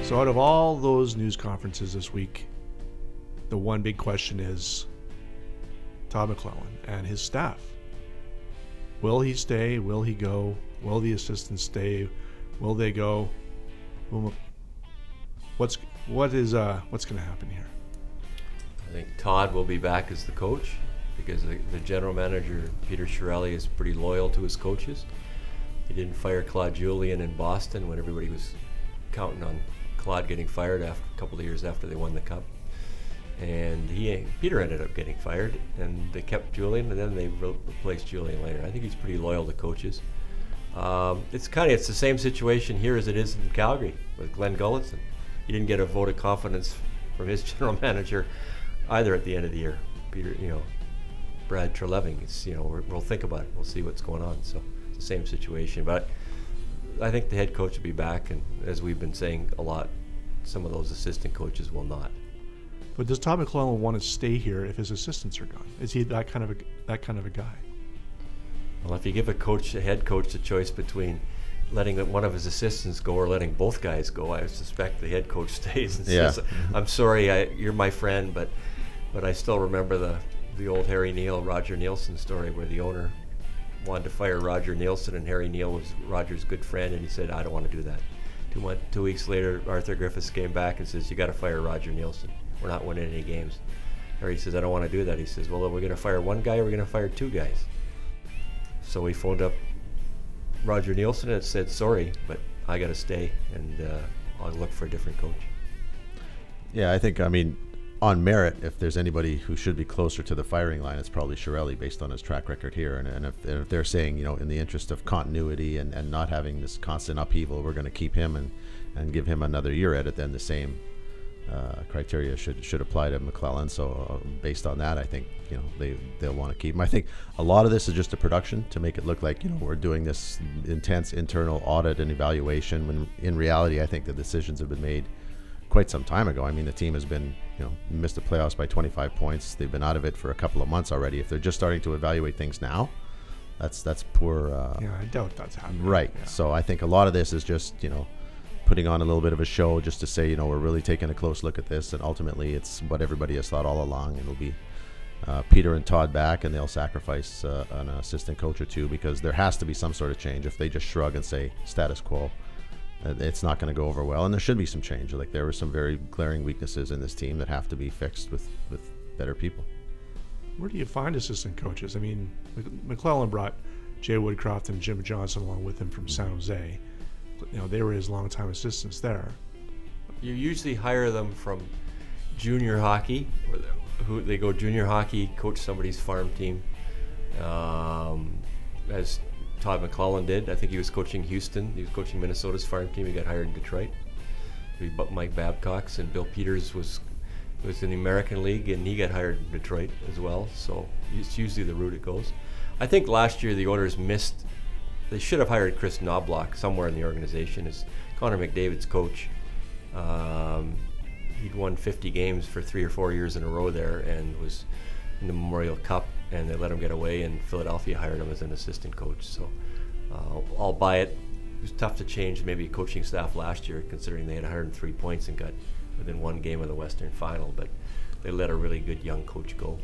So out of all those news conferences this week, the one big question is Todd McLellan and his staff. Will he stay? Will he go? Will the assistants stay? Will they go? What's going to happen here? I think Todd will be back as the coach because the general manager, Peter Chiarelli, is pretty loyal to his coaches. He didn't fire Claude Julien in Boston when everybody was counting on Claude getting fired a couple of years after they won the Cup. And Peter ended up getting fired, and they kept Julien, and then they replaced Julien later. I think he's pretty loyal to coaches. It's the same situation here as it is in Calgary with Glenn Gulletson. He didn't get a vote of confidence from his general manager either at the end of the year. Brad Treleving. We'll think about it. We'll see what's going on. So it's the same situation, but I think the head coach will be back, and as we've been saying a lot, some of those assistant coaches will not. But does Todd McLellan want to stay here if his assistants are gone? Is he that kind of a guy? Well, if you give a head coach the choice between letting one of his assistants go or letting both guys go, I suspect the head coach stays and says, "I'm sorry, you're my friend, but I still remember the old Harry Neal, Roger Nielsen story where the owner wanted to fire Roger Nielsen, and Harry Neal was Roger's good friend, and he said, I don't want to do that. 2 weeks later, Arthur Griffiths came back and says, you got to fire Roger Nielsen. We're not winning any games. Harry says, I don't want to do that. He says, well, are we going to fire one guy or are we going to fire two guys? So we phoned up Roger Nielsen and said, sorry, but I got to stay, and I'll look for a different coach. Yeah, I think, on merit, if there's anybody who should be closer to the firing line, it's probably Chiarelli based on his track record here. And if they're saying, in the interest of continuity and not having this constant upheaval, we're going to keep him and give him another year at it, then the same criteria should apply to McLellan. So based on that, I think they'll want to keep him. I think a lot of this is just a production to make it look like we're doing this intense internal audit and evaluation, when in reality I think the decisions have been made quite some time ago. The team has been missed the playoffs by 25 points. They've been out of it for a couple of months already. If they're just starting to evaluate things now, that's poor. I doubt that's happening. Right. Yeah. So I think a lot of this is just putting on a little bit of a show just to say we're really taking a close look at this, and ultimately it's what everybody has thought all along. It'll be Peter and Todd back, and they'll sacrifice an assistant coach or two, because there has to be some sort of change. If they just shrug and say status quo, it's not going to go over well, and there should be some change. Like, there were some very glaring weaknesses in this team that have to be fixed with better people. Where do you find assistant coaches? McLellan brought Jay Woodcroft and Jim Johnson along with him from San Jose. They were his longtime assistants there. You usually hire them from junior hockey, who they go junior hockey, coach somebody's farm team, as Todd McLellan did. I think he was coaching Houston. He was coaching Minnesota's farm team. He got hired in Detroit. Mike Babcock's, and Bill Peters was in the American League, and he got hired in Detroit as well. So it's usually the route it goes. I think last year the Oilers missed. They should have hired Chris Knobloch somewhere in the organization as Connor McDavid's coach. He'd won 50 games for 3 or 4 years in a row there, and was in the Memorial Cup, and they let him get away, and Philadelphia hired him as an assistant coach. So I'll buy it. It was tough to change maybe coaching staff last year, considering they had 103 points and got within one game of the Western Final, but they let a really good young coach go.